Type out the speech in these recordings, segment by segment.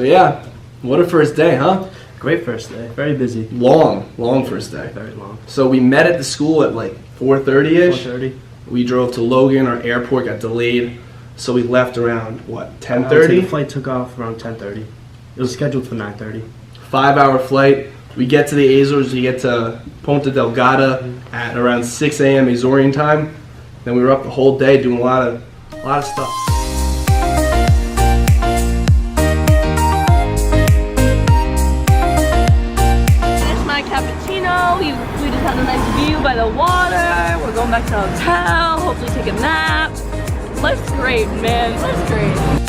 yeah, what a first day, huh? Great first day. Very busy. Long first day. Very long. So we met at the school at like 4:30ish. 4:30. We drove to Logan. Our airport got delayed, so we left around what 10:30. The flight took off around 10:30. It was scheduled for 9:30. 5-hour flight. We get to the Azores. We get to Ponta Delgada at around 6 a.m. Azorean time. Then we were up the whole day doing a lot of stuff. Finished my cappuccino. We just had a nice view by the water. We're going back to the hotel. Hopefully take a nap. Life's great, man. Life's great.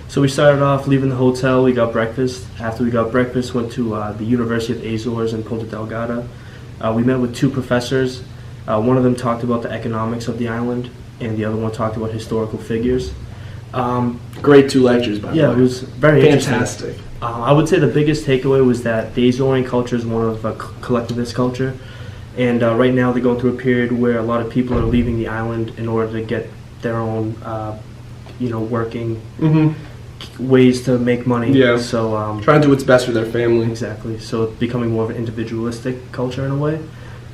So we started off leaving the hotel. We got breakfast. After we got breakfast, went to the University of the Azores in Ponta Delgada. We met with two professors. One of them talked about the economics of the island, and the other one talked about historical figures. Great 2 lectures, by the way. Yeah, it was very fantastic. Interesting. I would say the biggest takeaway was that the Azorean culture is one of a collectivist culture, and right now they're going through a period where a lot of people are leaving the island in order to get their own, working ways to make money. Yeah. So trying to do what's best for their family. Exactly. So it's becoming more of an individualistic culture in a way,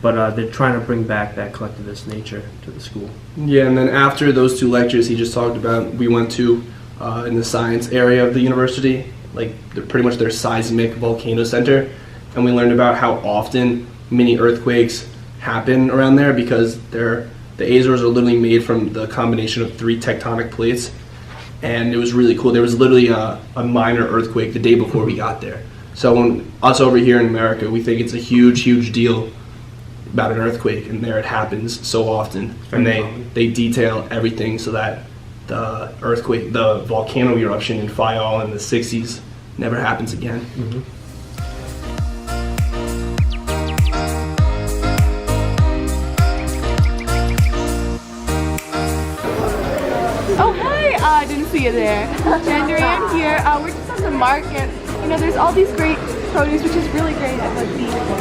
but they're trying to bring back that collectivist nature to the school. Yeah, and then after those 2 lectures he just talked about, we went to in the science area of the university, like pretty much their seismic volcano center, and we learned about how often mini earthquakes happen around there because the Azores are literally made from the combination of 3 tectonic plates. And it was really cool. There was literally a minor earthquake the day before we got there. So when us over here in America, we think it's a huge, huge deal about an earthquake, and there it happens so often. And they detail everything so that the earthquake, the volcano eruption in Fayal in the 60s never happens again. I didn't see you there. And Duran here, we're just at the market. You know, there's all these great produce, which is really great about the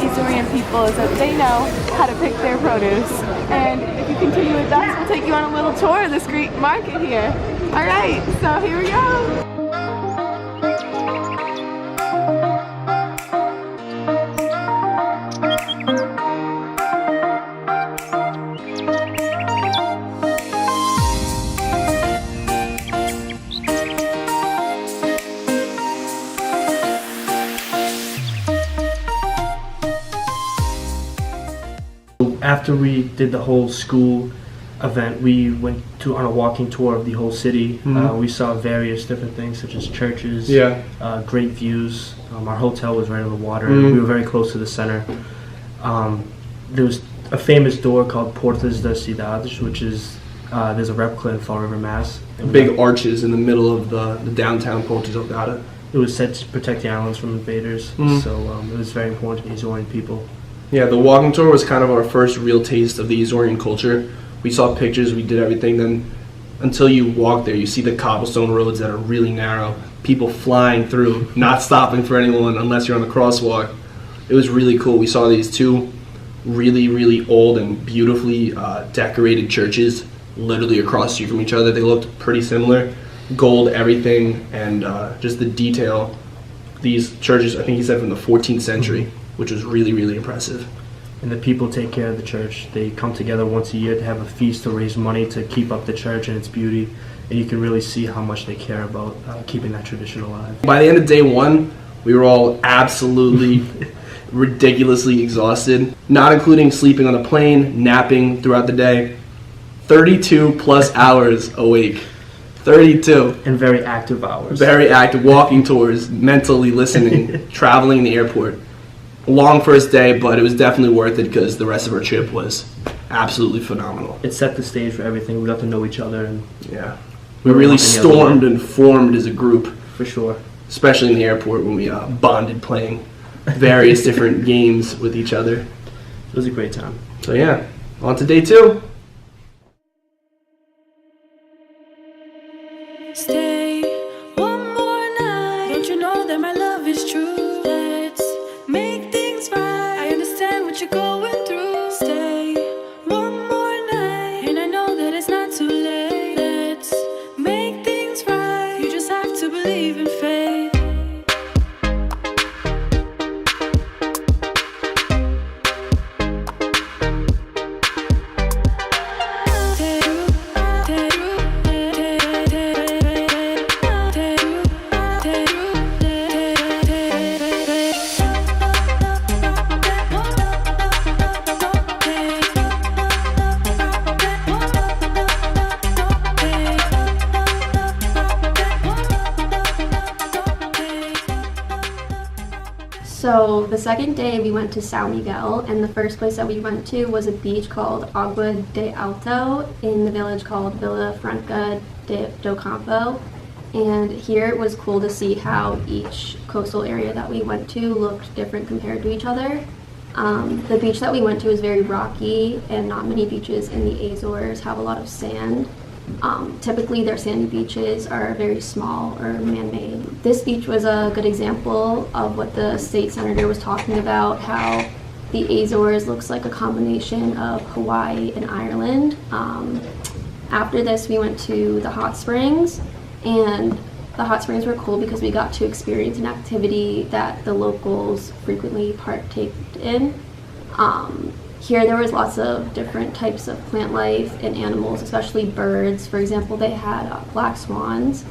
Azorean people, is that they know how to pick their produce. And if you continue with us, we'll take you on a little tour of this great market here. All right, so here we go. After we did the whole school event, we went on a walking tour of the whole city. We saw various different things such as churches, great views. Our hotel was right on the water. We were very close to the center. There was a famous door called Puertas de Ciudad, which is there's a replica in Fall River, Mass. Big arches in the middle of the downtown Ponta Delgada. It was said to protect the islands from invaders, so it was very important to the Azorean people. Yeah, the walking tour was kind of our first real taste of the Azorean culture. We saw pictures, we did everything. Then until you walk there, you see the cobblestone roads that are really narrow, people flying through, not stopping for anyone unless you're on the crosswalk. It was really cool. We saw these 2 really, really old and beautifully decorated churches literally across the street from each other. They looked pretty similar. Gold, everything, and just the detail. These churches, I think he said from the 14th century. Which was really, really impressive. And the people take care of the church. They come together once a year to have a feast to raise money to keep up the church and its beauty. And you can really see how much they care about keeping that tradition alive. By the end of day 1, we were all absolutely ridiculously exhausted, not including sleeping on the plane, napping throughout the day. 32 plus hours awake. 32. And very active hours. Very active, walking tours, mentally listening, traveling in the airport. Long first day, but it was definitely worth it because the rest of our trip was absolutely phenomenal. It set the stage for everything. We got to know each other. And yeah. We really stormed and formed as a group. For sure. Especially in the airport when we bonded playing various different games with each other. It was a great time. So yeah, on to day 2. Stay one more night. Don't you know that my love is true? Let's make things right. I understand what you're going through. Stay one more night, and I know that it's not too late. Let's make things right. You just have to believe in faith. So the second day we went to São Miguel, and the first place that we went to was a beach called Agua de Alto in the village called Vila Franca do Campo. And here it was cool to see how each coastal area that we went to looked different compared to each other. The beach that we went to is very rocky, and not many beaches in the Azores have a lot of sand. Typically their sandy beaches are very small or man-made. This beach was a good example of what the state senator was talking about, how the Azores looks like a combination of Hawaii and Ireland. After this we went to the hot springs, and the hot springs were cool because we got to experience an activity that the locals frequently partake in. Here there was lots of different types of plant life and animals, especially birds. For example, they had black swans.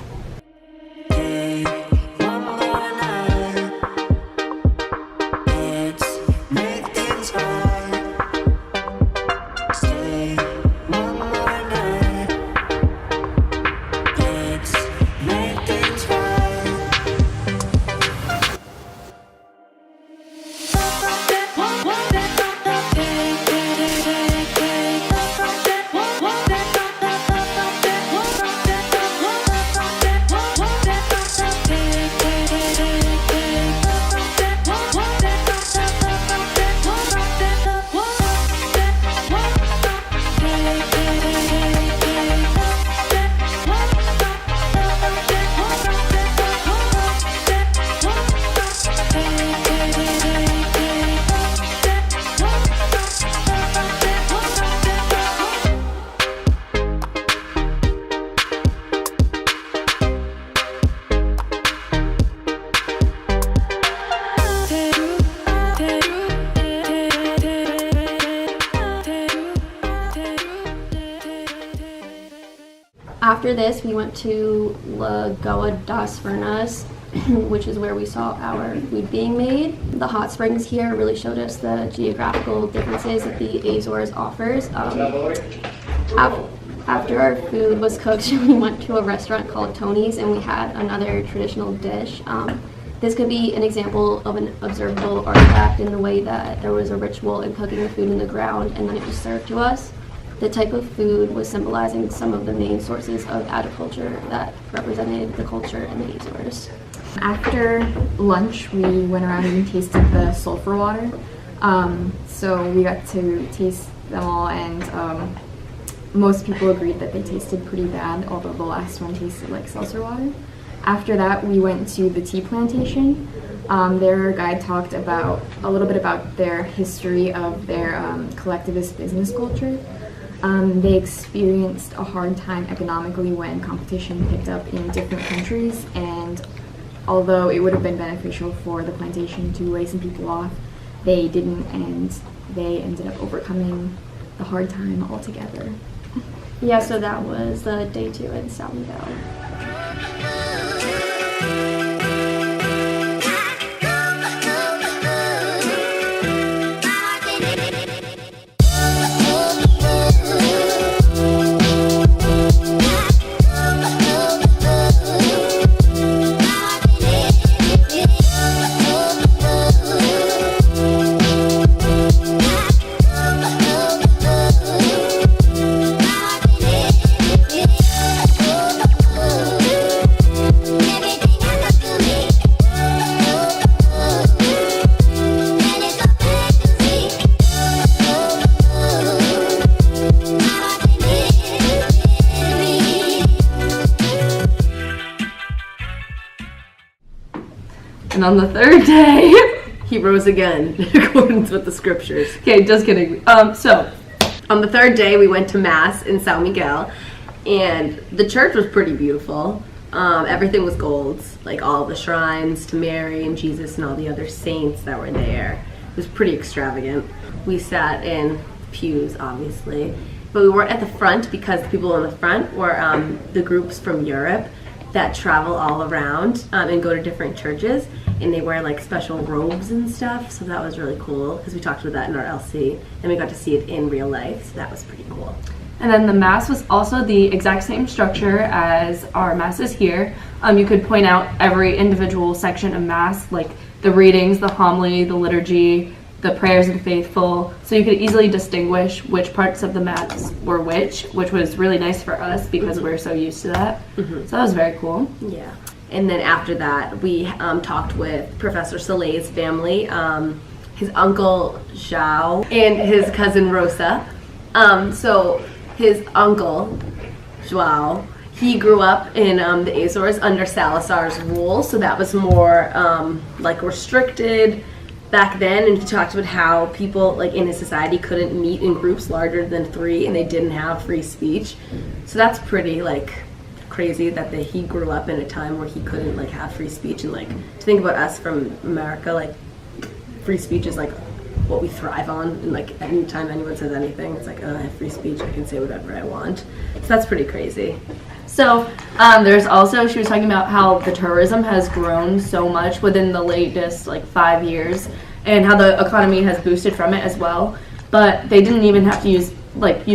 After this, we went to Lagoa das Furnas, which is where we saw our food being made. The hot springs here really showed us the geographical differences that the Azores offers. After our food was cooked, we went to a restaurant called Tony's, and we had another traditional dish. This could be an example of an observable artifact in the way that there was a ritual in cooking the food in the ground and then it was served to us. The type of food was symbolizing some of the main sources of agriculture that represented the culture in the Azores. After lunch, we went around and tasted the sulfur water. So we got to taste them all, and most people agreed that they tasted pretty bad, although the last one tasted like seltzer water. After that, we went to the tea plantation. Their guide talked about a little bit about their history of their collectivist business culture. They experienced a hard time economically when competition picked up in different countries, and although it would have been beneficial for the plantation to lay some people off, they didn't, and they ended up overcoming the hard time altogether. Yeah, so that was the day 2 in São Miguel. And on the third day, he rose again, in accordance with the scriptures. Okay, just kidding. So, on the third day, we went to Mass in San Miguel, and the church was pretty beautiful. Everything was gold, like all the shrines to Mary and Jesus and all the other saints that were there. It was pretty extravagant. We sat in pews, obviously, but we weren't at the front because the people in the front were the groups from Europe that travel all around and go to different churches, and they wear like special robes and stuff, so that was really cool because we talked about that in our LC and we got to see it in real life, so that was pretty cool. and then the Mass was also the exact same structure as our Masses here. You could point out every individual section of Mass, like the readings, the homily, the liturgy, the prayers of the faithful, so you could easily distinguish which parts of the Mass were which was really nice for us because we're so used to that. So that was very cool. Yeah. And then after that, we talked with Professor Soleil's family, his uncle Zhao and his cousin Rosa. So his uncle, Joao, he grew up in the Azores under Salazar's rule, so that was more like restricted back then, and he talked about how people like in his society couldn't meet in groups larger than 3 and they didn't have free speech. So that's pretty like crazy that he grew up in a time where he couldn't like have free speech, and like to think about us from America, like free speech is like what we thrive on, and like anytime anyone says anything, it's like, oh, I have free speech, I can say whatever I want. So that's pretty crazy. So there's also, she was talking about how the tourism has grown so much within the latest like 5 years, and how the economy has boosted from it as well. But they didn't even have to used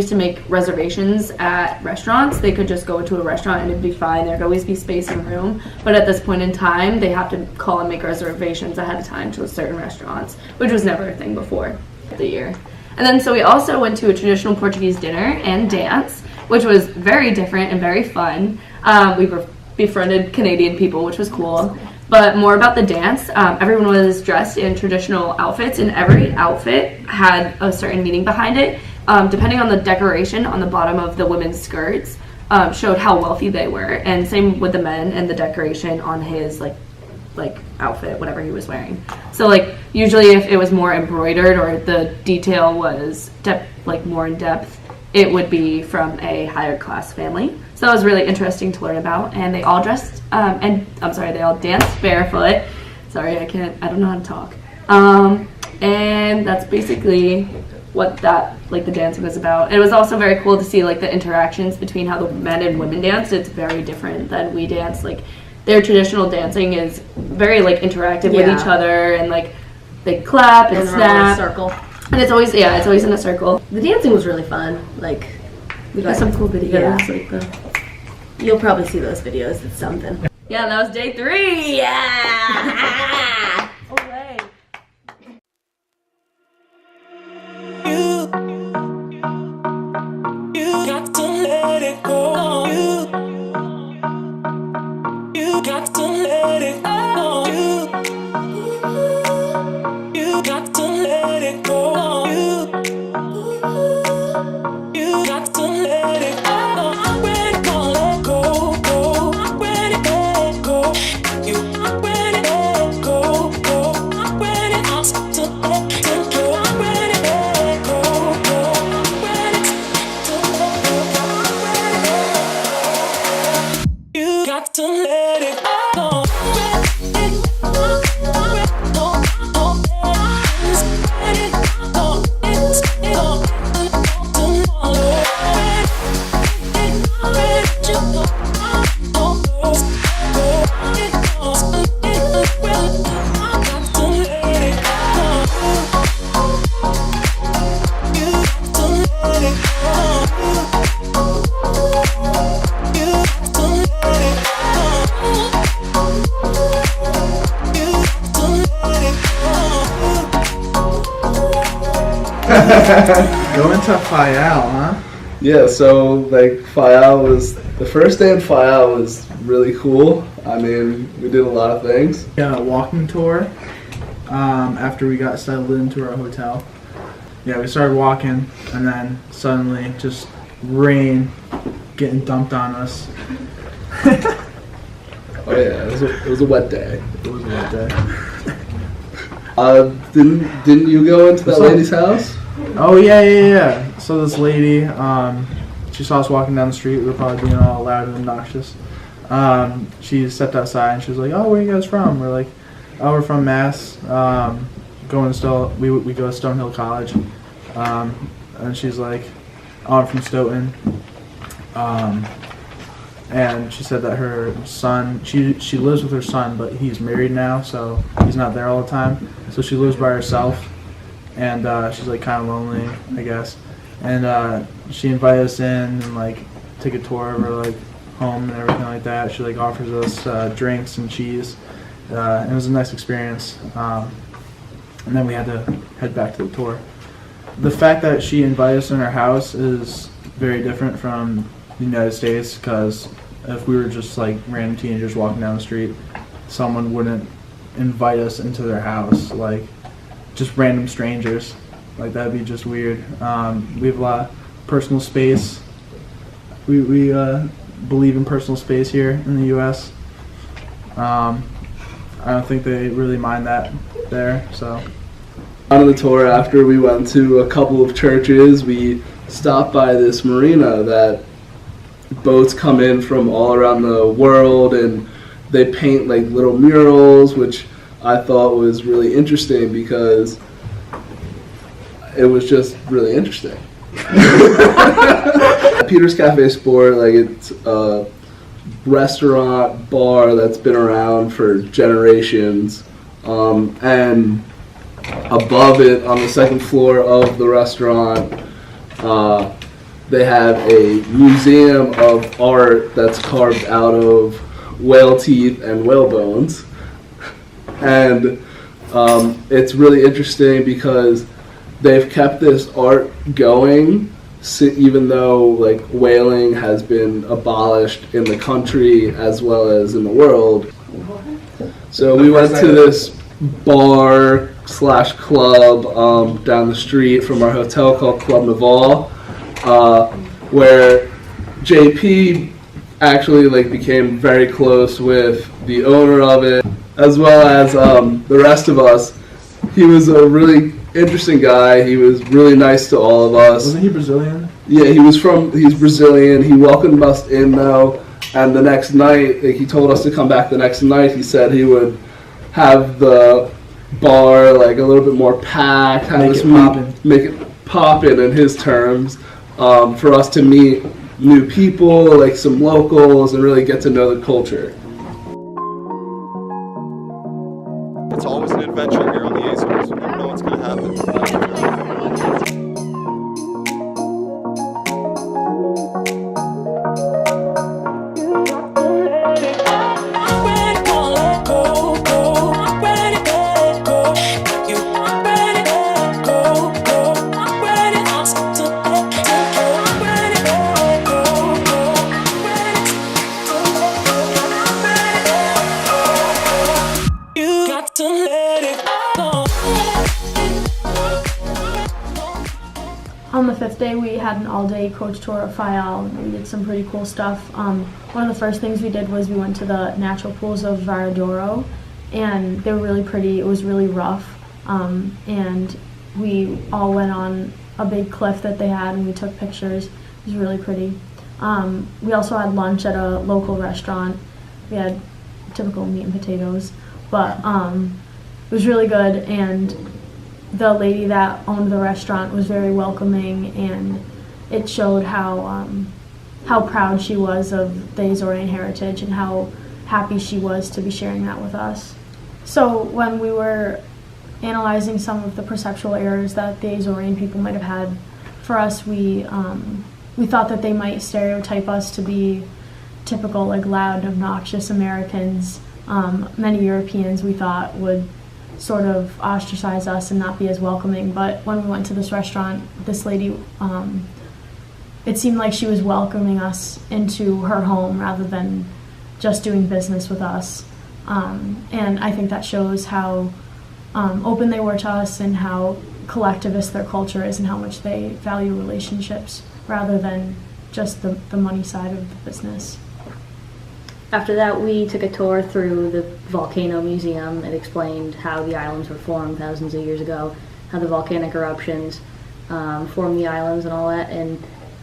to make reservations at restaurants. They could just go to a restaurant and it'd be fine. There'd always be space and room. But at this point in time, they have to call and make reservations ahead of time to certain restaurants, which was never a thing before the year. And then so we also went to a traditional Portuguese dinner and dance, which was very different and very fun. We befriended Canadian people, which was cool. But more about the dance, everyone was dressed in traditional outfits, and every outfit had a certain meaning behind it. Depending on the decoration on the bottom of the women's skirts, showed how wealthy they were. And same with the men and the decoration on his like outfit, whatever he was wearing. So like usually if it was more embroidered or the detail was more in depth, it would be from a higher class family. So that was really interesting to learn about. And they all dressed, they all danced barefoot. Sorry, I don't know how to talk. And that's basically what that, like the dancing was about. It was also very cool to see like the interactions between how the men and women danced. It's very different than we dance. Like their traditional dancing is very like interactive with each other, and like they clap and snap. In a circle. And it's always in a circle. The dancing was really fun. Like we got some cool videos. You'll probably see those videos. It's something. Yeah, that was day 3. Yeah. Olay. You got to let it go. You got to let it go. You got to let it go. You got to let it go. I'm ready to let go, go. I'm ready to let go. I'm ready to let go, go. I'm ready to let go. I'm ready to let go, go. I'm ready to let go. You got to let it go. Going to Fayal, huh? Yeah, so like Fayal was, the first day in Fayal was really cool. I mean, we did a lot of things. Yeah, a walking tour after we got settled into our hotel. Yeah, we started walking and then suddenly just rain getting dumped on us. Oh Oh yeah, it was a wet day. It was a wet day. Didn't you go into that lady's house? Oh yeah. So this lady, she saw us walking down the street. We were probably being all loud and obnoxious. She stepped outside and she was like, "Oh, where are you guys from?" We're like, "Oh, we're from Mass. We go to Stonehill College." And she's like, "Oh, I'm from Stoughton." And she said that her son, she lives with her son, but he's married now, so he's not there all the time. So she lives by herself, and she's like kind of lonely, I guess. And she invited us in and like take a tour of her like home and everything like that. She like offers us drinks and cheese. It was a nice experience. And then we had to head back to the tour. The fact that she invited us in her house is very different from the United States, because if we were just like random teenagers walking down the street, someone wouldn't invite us into their house, like just random strangers. Like that'd be just weird. We have a lot of personal space. We believe in personal space here in the U.S. I don't think they really mind that there. So on the tour, after we went to a couple of churches, we stopped by this marina that boats come in from all around the world, and they paint like little murals, which I thought was really interesting because it was just really interesting. Peter's Cafe Sport, like it's a restaurant bar that's been around for generations, and above it on the second floor of the restaurant, they have a museum of art that's carved out of whale teeth and whale bones. And it's really interesting because they've kept this art going even though like whaling has been abolished in the country as well as in the world. So we went to this bar / club down the street from our hotel called Club Naval, where JP actually like became very close with the owner of it, as well as the rest of us. He was a really interesting guy. He was really nice to all of us. Wasn't he Brazilian? Yeah, he's Brazilian. He welcomed us in though, and the next night, like, he told us to come back the next night. He said he would have the bar like a little bit more packed, make it poppin' in his terms, for us to meet new people, like some locals, and really get to know the culture. It's always an adventure here on the Azores. You never know what's going to happen. On the fifth day, we had an all-day coach tour of Fayal, and we did some pretty cool stuff. One of the first things we did was we went to the natural pools of Varadero, and they were really pretty. It was really rough, and we all went on a big cliff that they had, and we took pictures. It was really pretty. We also had lunch at a local restaurant. We had typical meat and potatoes, but it was really good, and the lady that owned the restaurant was very welcoming, and it showed how proud she was of the Azorean heritage and how happy she was to be sharing that with us. So when we were analyzing some of the perceptual errors that the Azorean people might have had for us, we thought that they might stereotype us to be typical, like loud, obnoxious Americans. Many Europeans we thought would sort of ostracize us and not be as welcoming, but when we went to this restaurant, this lady, it seemed like she was welcoming us into her home rather than just doing business with us, and I think that shows how open they were to us and how collectivist their culture is and how much they value relationships rather than just the money side of the business. After that, we took a tour through the Volcano Museum. It explained how the islands were formed thousands of years ago, how the volcanic eruptions formed the islands and all that. And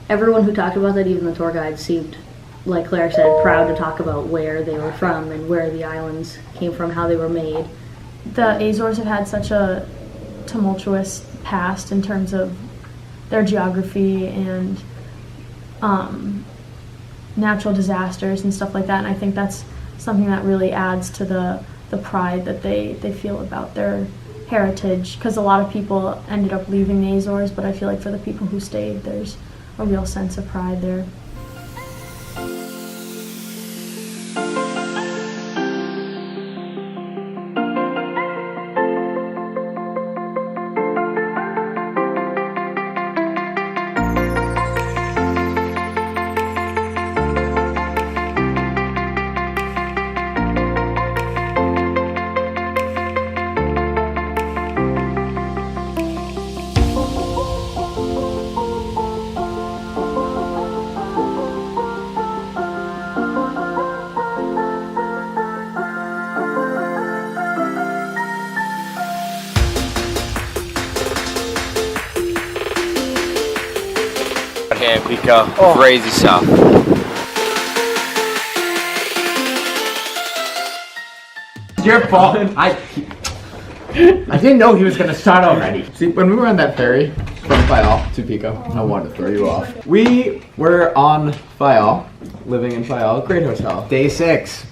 everyone who talked about that, even the tour guide, seemed, like Claire said, proud to talk about where they were from and where the islands came from, how they were made. The Azores have had such a tumultuous past in terms of their geography and natural disasters and stuff like that, and I think that's something that really adds to the pride that they feel about their heritage, because a lot of people ended up leaving the Azores, but I feel like for the people who stayed, there's a real sense of pride there. Here in Pico, crazy stuff. Your fault. I didn't know he was gonna start already. See, when we were on that ferry from Fayal to Pico, I wanted to throw you off. We were on Fayal, living in Fayal, great hotel. Day 6.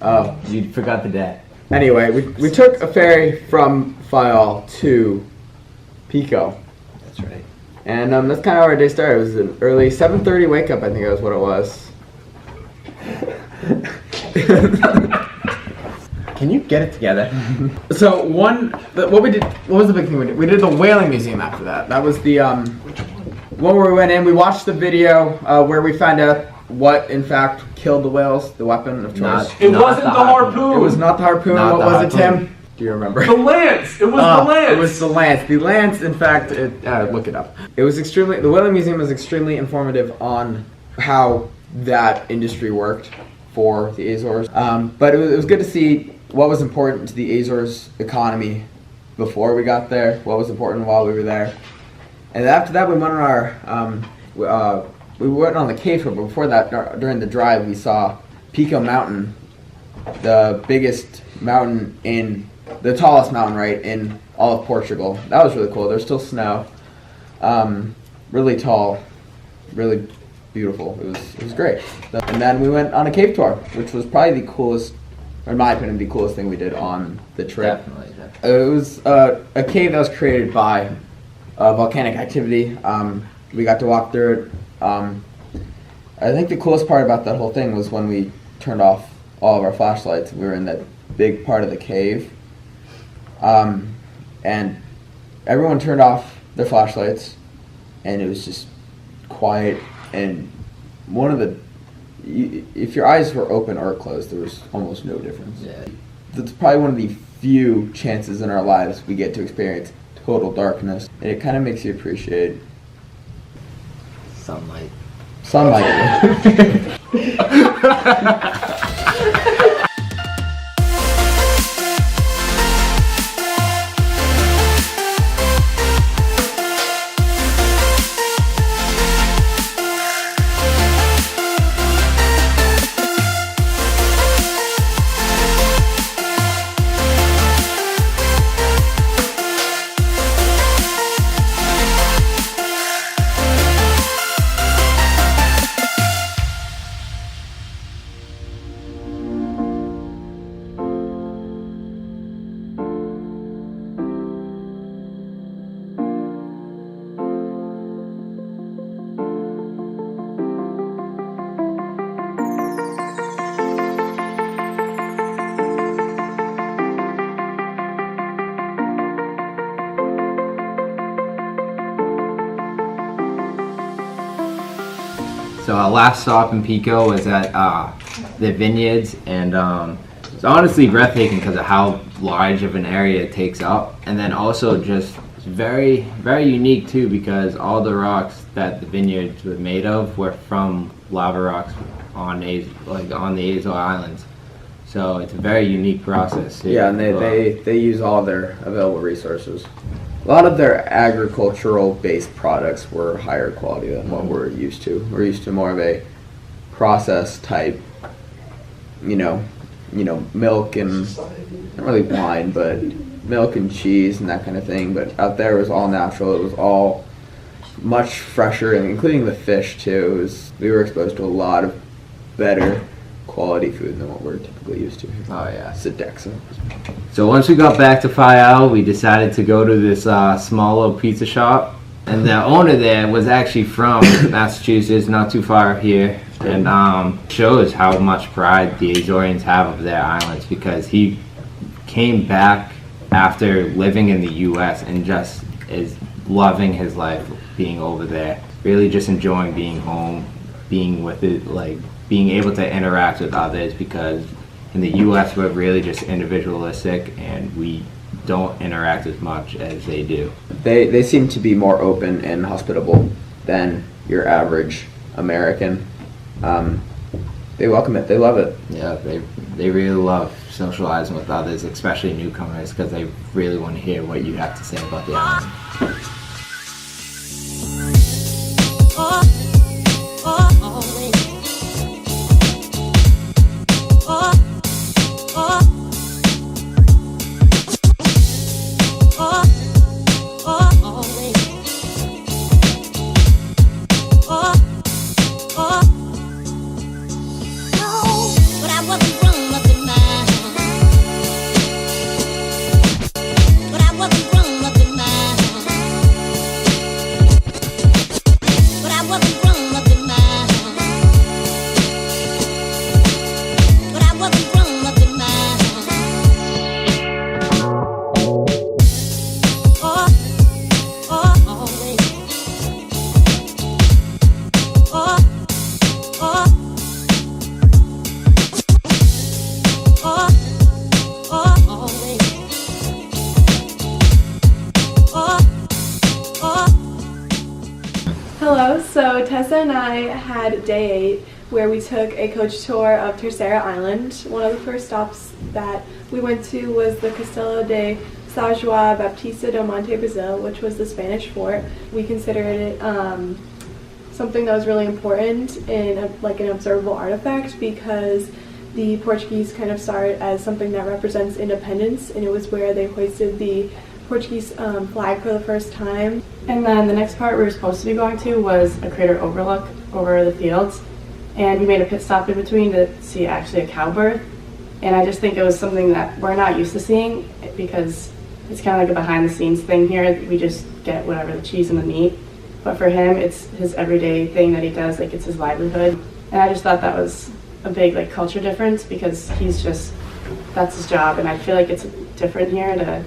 Oh, you forgot the day. Anyway, we took a ferry from Fayal to Pico. That's right. And that's kind of how our day started. It was an early 7:30 wake up, I think that was what it was. Can you get it together? So what was the big thing we did? We did the whaling museum after that. That was the one where we went in, we watched the video where we found out what in fact killed the whales, the weapon of choice. It wasn't the harpoon. It was not the harpoon. What was it, Tim? Do you remember? The lance! It was the lance! It was the lance. The lance, in fact, look it up. It was the Whaling Museum was extremely informative on how that industry worked for the Azores. But it was good to see what was important to the Azores economy before we got there, what was important while we were there. And after that, we went on we went on the cave tour, but before that, during the drive, we saw Pico Mountain, the biggest mountain the tallest mountain, right, in all of Portugal. That was really cool. There's still snow. Really tall, really beautiful. It was great. And then we went on a cave tour, which was probably the coolest, in my opinion, the coolest thing we did on the trip. Definitely. It was a cave that was created by volcanic activity. We got to walk through it. I think the coolest part about that whole thing was when we turned off all of our flashlights. We were in that big part of the cave. And everyone turned off their flashlights, and it was just quiet. And if your eyes were open or closed, there was almost no difference. Yeah. That's probably one of the few chances in our lives we get to experience total darkness, and it kind of makes you appreciate Sunlight. So our last stop in Pico was at the vineyards, and it's honestly breathtaking because of how large of an area it takes up, and then also just very, very unique too, because all the rocks that the vineyards were made of were from lava rocks on the Azores Islands. So it's a very unique process. Yeah, and they use all their available resources. A lot of their agricultural-based products were higher quality than what we're used to. We're used to more of a process type, milk and not really wine, but milk and cheese and that kind of thing. But out there it was all natural. It was all much fresher, and including the fish too. We were exposed to a lot of better quality food than what we're typically used to. Oh yeah, TESSA. So once we got back to Fayal, we decided to go to this small little pizza shop, and the owner there was actually from Massachusetts, not too far here, and shows how much pride the Azorians have of their islands, because he came back after living in the U.S. and just is loving his life being over there, really just enjoying being home, being with it, like being able to interact with others, because in the U.S. we're really just individualistic and we don't interact as much as they do. They seem to be more open and hospitable than your average American. They welcome it. They love it. Yeah, they really love socializing with others, especially newcomers, because they really want to hear what you have to say about the island. Hello, so Tessa and I had day 8 where we took a coach tour of Terceira Island. One of the first stops that we went to was the Castelo de São João Baptista do Monte Brasil, which was the Spanish fort. We considered it something that was really important and like an observable artifact, because the Portuguese kind of saw it as something that represents independence, and it was where they hoisted the Portuguese flag for the first time. And then the next part we were supposed to be going to was a crater overlook over the fields, and we made a pit stop in between to see actually a cow birth. And I just think it was something that we're not used to seeing, because it's kind of like a behind the scenes thing here. We just get whatever, the cheese and the meat, but for him it's his everyday thing that he does, like it's his livelihood. And I just thought that was a big like culture difference, because that's his job, and I feel like it's different here to,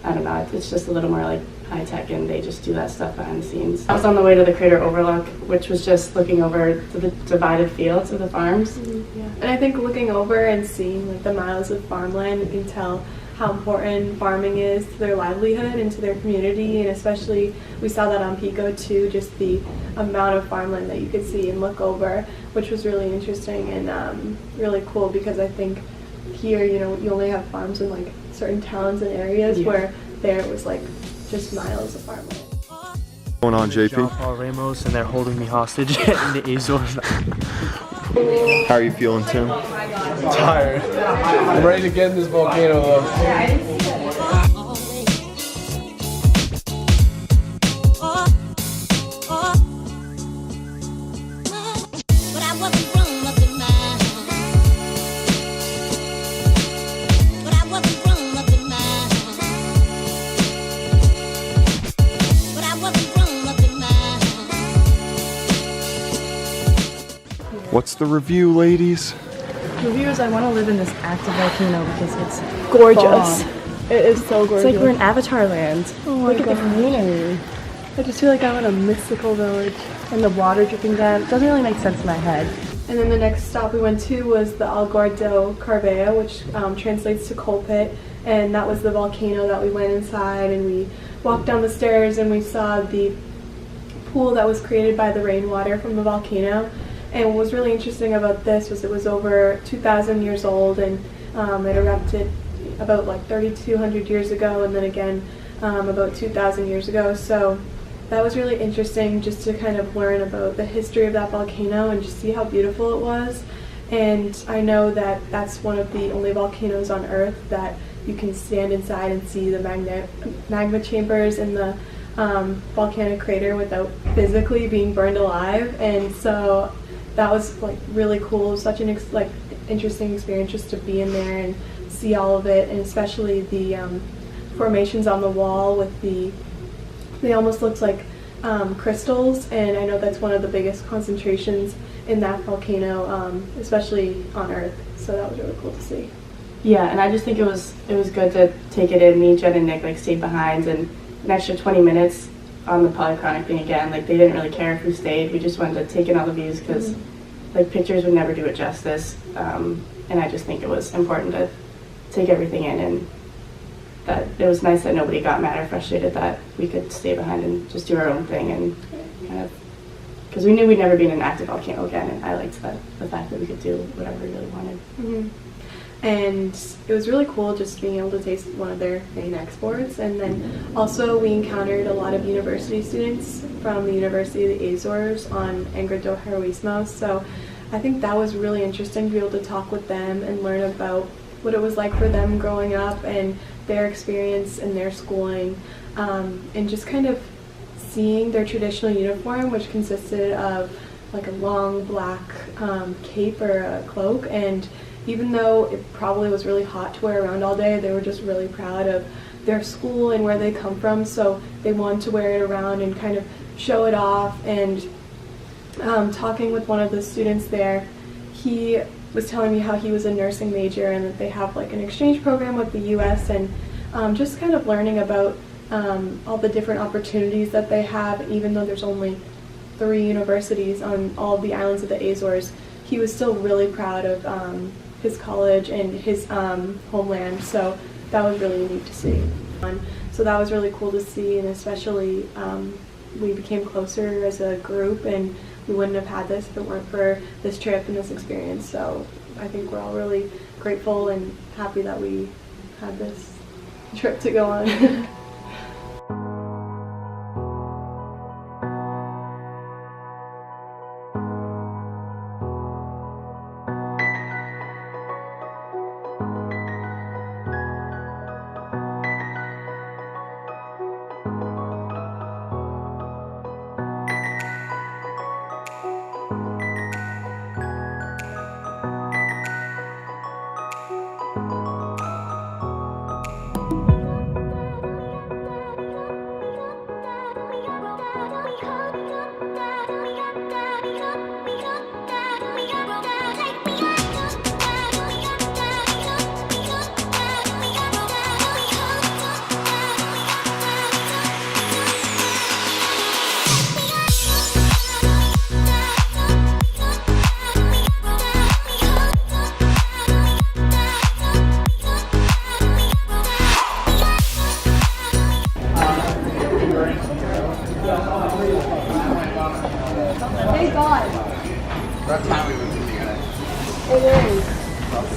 I don't know, it's just a little more like high tech, and they just do that stuff behind the scenes. I was on the way to the crater overlook, which was just looking over to the divided fields of the farms. Yeah. And I think looking over and seeing like the miles of farmland, you can tell how important farming is to their livelihood and to their community, and especially we saw that on Pico too, just the amount of farmland that you could see and look over, which was really interesting and really cool, because I think here, you only have farms in like certain towns and areas, where there was like just miles of farmland. What's going on, JP? Paul Ramos, and they're holding me hostage in the Azores. How are you feeling, Tim? Tired. I'm ready to get in this volcano though. What's the review, ladies? Reviewers, I want to live in this active volcano because it's Gorgeous. fog. It is so gorgeous. It's like we're in Avatar land. Oh my Look at the greenery. I just feel like I'm in a mystical village. And the water dripping down. It doesn't really make sense in my head. And then the next stop we went to was the Algar do Carveia, which translates to coal pit. And that was the volcano that we went inside, and we walked down the stairs and we saw the pool that was created by the rainwater from the volcano. And what was really interesting about this was it was over 2,000 years old, and it erupted about like 3,200 years ago, and then again about 2,000 years ago. So that was really interesting just to kind of learn about the history of that volcano and just see how beautiful it was. And I know that that's one of the only volcanoes on Earth that you can stand inside and see the magma chambers in the volcanic crater without physically being burned alive. And so that was like really cool, such an interesting experience just to be in there and see all of it, and especially the formations on the wall with they almost looked like crystals, and I know that's one of the biggest concentrations in that volcano, especially on Earth. So that was really cool to see. Yeah, and I just think it was good to take it in. Me, Jen, and Nick stayed behind, and an extra 20 minutes on the polychronic thing again. They didn't really care if we stayed. We just wanted to take in all the views because pictures would never do it justice. And I just think it was important to take everything in, and that it was nice that nobody got mad or frustrated that we could stay behind and just do our own thing, and kind of, because we knew we'd never be in an active volcano again, and I liked the fact that we could do whatever we really wanted. And it was really cool just being able to taste one of their main exports. And then also we encountered a lot of university students from the University of the Azores on Angra do Heroísmo. So I think that was really interesting to be able to talk with them and learn about what it was like for them growing up and their experience and their schooling, and just kind of seeing their traditional uniform, which consisted of like a long black cape or a cloak. And even though it probably was really hot to wear around all day, they were just really proud of their school and where they come from, so they wanted to wear it around and kind of show it off. And talking with one of the students there, he was telling me how he was a nursing major and that they have like an exchange program with the US, and just kind of learning about all the different opportunities that they have. Even though there's only 3 universities on all of the islands of the Azores, he was still really proud of his college and his homeland, so that was really neat to see. So that was really cool to see, and especially we became closer as a group, and we wouldn't have had this if it weren't for this trip and this experience. So I think we're all really grateful and happy that we had this trip to go on.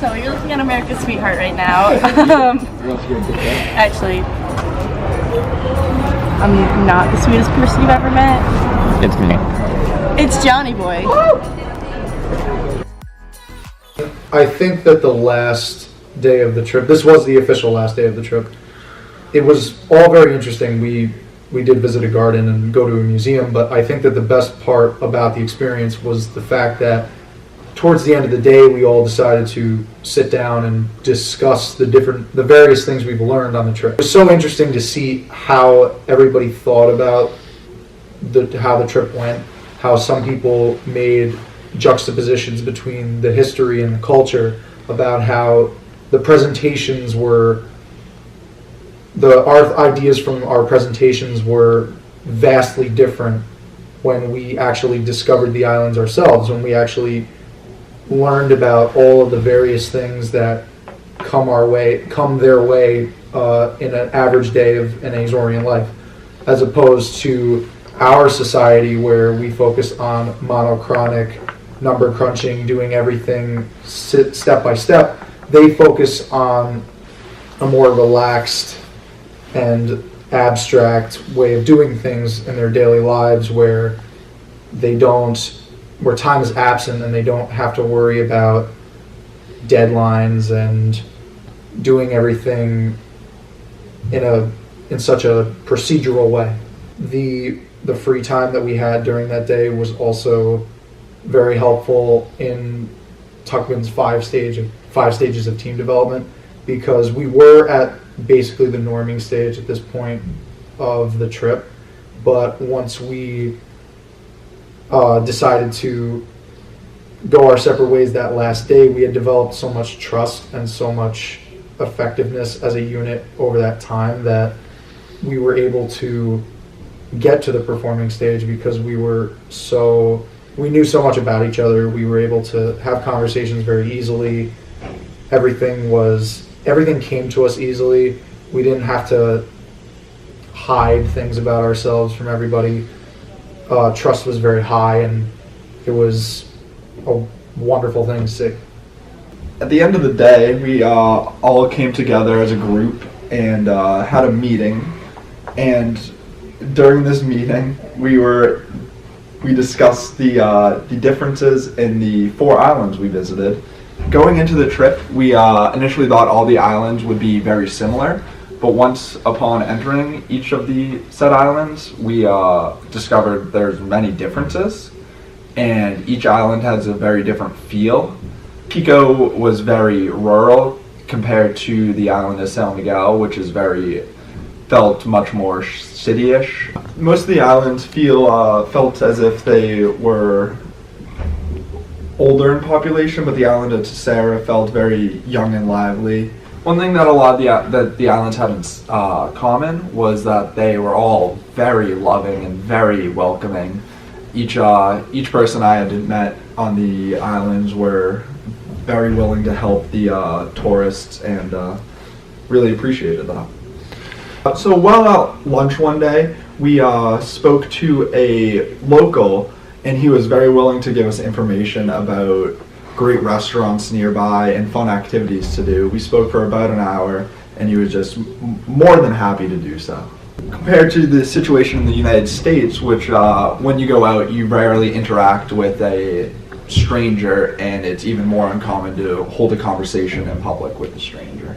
So you're looking at America's Sweetheart right now. Actually, I'm not the sweetest person you've ever met. It's me. It's Johnny Boy. I think that the last day of the trip, this was the official last day of the trip, it was all very interesting. We did visit a garden and go to a museum, but I think that the best part about the experience was the fact that towards the end of the day, we all decided to sit down and discuss the various things we've learned on the trip. It was so interesting to see how everybody thought about how the trip went, how some people made juxtapositions between the history and the culture, about how the presentations were, our ideas from our presentations were vastly different when we actually discovered the islands ourselves, when we actually learned about all of the various things that come their way in an average day of an Azorean life, as opposed to our society where we focus on monochronic number crunching, doing everything step by step. They focus on a more relaxed and abstract way of doing things in their daily lives, where where time is absent and they don't have to worry about deadlines and doing everything in such a procedural way. The free time that we had during that day was also very helpful in Tuckman's five stages of team development, because we were at basically the norming stage at this point of the trip, but once we decided to go our separate ways that last day, we had developed so much trust and so much effectiveness as a unit over that time that we were able to get to the performing stage because we knew so much about each other. We were able to have conversations very easily. Everything came to us easily. We didn't have to hide things about ourselves from everybody. Trust was very high, and it was a wonderful thing to see. At the end of the day, we all came together as a group and had a meeting. And during this meeting, we discussed the differences in the 4 islands we visited. Going into the trip, we initially thought all the islands would be very similar, but once upon entering each of the said islands, we discovered there's many differences, and each island has a very different feel. Pico was very rural compared to the island of San Miguel, which is felt much more city-ish. Most of the islands felt as if they were older in population, but the island of TESSA felt very young and lively. One thing that a lot of the islands had in common was that they were all very loving and very welcoming. Each person I had met on the islands were very willing to help the tourists, and really appreciated that. So while at lunch one day, we spoke to a local, and he was very willing to give us information about great restaurants nearby and fun activities to do. We spoke for about an hour, and he was just more than happy to do so. Compared to the situation in the United States, which when you go out, you rarely interact with a stranger, and it's even more uncommon to hold a conversation in public with a stranger.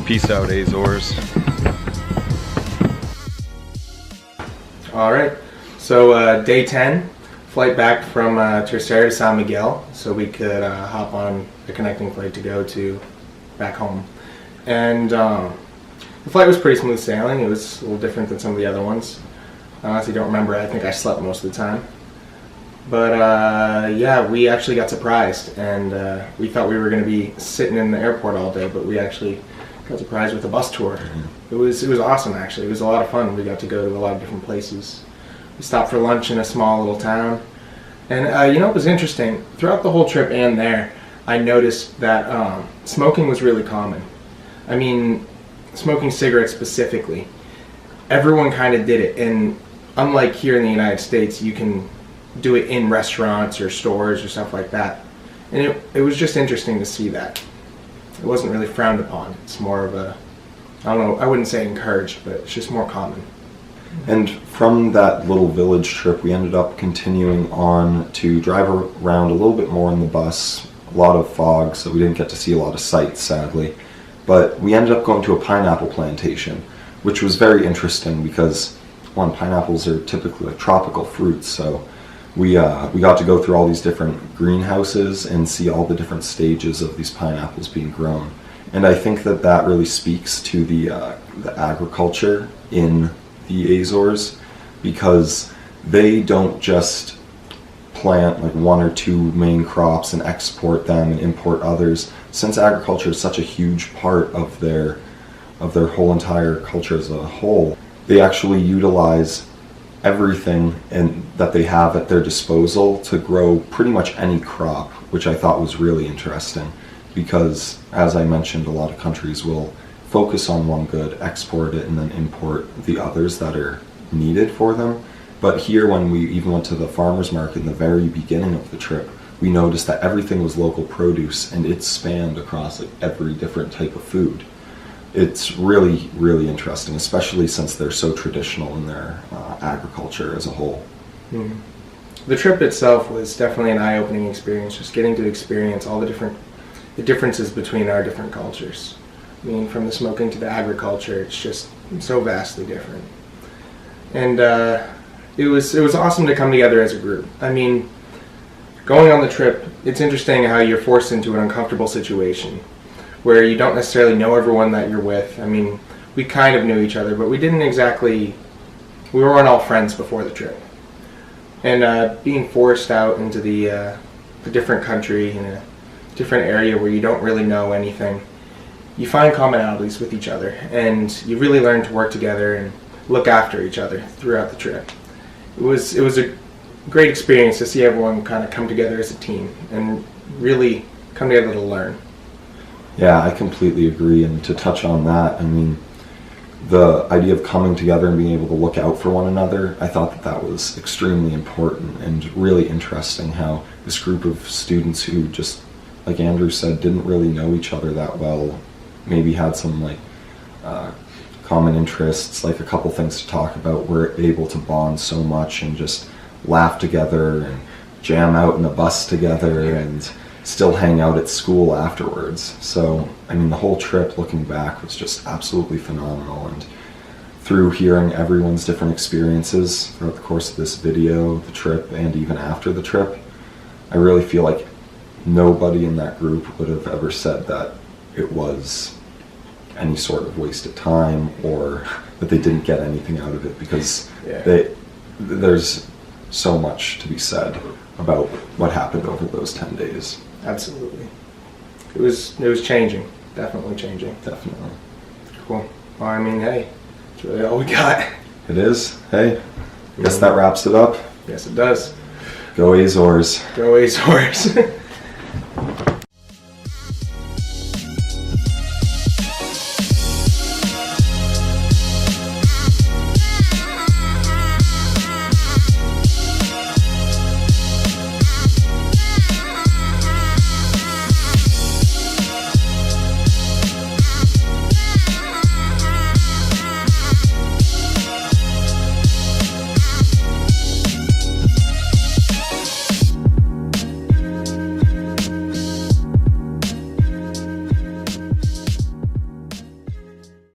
Peace out, Azores. All right, so day 10, flight back from Tercera to San Miguel, so we could hop on the connecting flight to go back home. And the flight was pretty smooth sailing. It was a little different than some of the other ones. I honestly don't remember. I think I slept most of the time. But yeah, we actually got surprised, and we thought we were going to be sitting in the airport all day, but we actually got surprised with a bus tour. It was awesome, actually. It was a lot of fun. We got to go to a lot of different places. We stopped for lunch in a small little town. And you know, it was interesting. Throughout the whole trip and there, I noticed that smoking was really common. I mean, smoking cigarettes specifically. Everyone kind of did it. And unlike here in the United States, you can do it in restaurants or stores or stuff like that. And it was just interesting to see that. It wasn't really frowned upon. It's more of a, I don't know, I wouldn't say encouraged, but it's just more common. And from that little village trip, we ended up continuing on to drive around a little bit more in the bus. A lot of fog, so we didn't get to see a lot of sights, sadly. But we ended up going to a pineapple plantation, which was very interesting because one, pineapples are typically like tropical fruits, so we got to go through all these different greenhouses and see all the different stages of these pineapples being grown. And I think that that really speaks to the agriculture in the Azores, because they don't just plant like one or two main crops and export them and import others. Since agriculture is such a huge part of their whole entire culture as a whole, they actually utilize everything that they have at their disposal to grow pretty much any crop, which I thought was really interesting, because as I mentioned, a lot of countries will focus on one good, export it, and then import the others that are needed for them. But here, when we even went to the farmer's market in the very beginning of the trip, we noticed that everything was local produce, and it spanned across like every different type of food. It's really, really interesting, especially since they're so traditional in their agriculture as a whole. Mm. The trip itself was definitely an eye-opening experience, just getting to experience all the differences between our different cultures. I mean, from the smoking to the agriculture, it's just so vastly different. And it was awesome to come together as a group. I mean, going on the trip, it's interesting how you're forced into an uncomfortable situation where you don't necessarily know everyone that you're with. I mean, we kind of knew each other, but we weren't all friends before the trip. And being forced out into the different country in a different area where you don't really know anything, you find commonalities with each other, and you really learn to work together and look after each other throughout the trip. It was a great experience to see everyone kind of come together as a team and really come together to learn. Yeah, I completely agree. And to touch on that, I mean, the idea of coming together and being able to look out for one another, I thought that was extremely important and really interesting how this group of students who just, like Andrew said, didn't really know each other that well, maybe had some like common interests, like a couple things to talk about, were able to bond so much and just laugh together and jam out in a bus together and still hang out at school afterwards. So, I mean, the whole trip, looking back, was just absolutely phenomenal. And through hearing everyone's different experiences throughout the course of this video, the trip, and even after the trip, I really feel like nobody in that group would have ever said that it was any sort of waste of time or that they didn't get anything out of it, because there's so much to be said about what happened over those 10 days. Absolutely. It was changing. Definitely changing. Definitely. Cool. Well, I mean, hey, that's really all we got. It is. Hey, I guess that wraps it up. Yes, it does. Go Azores. Go Azores.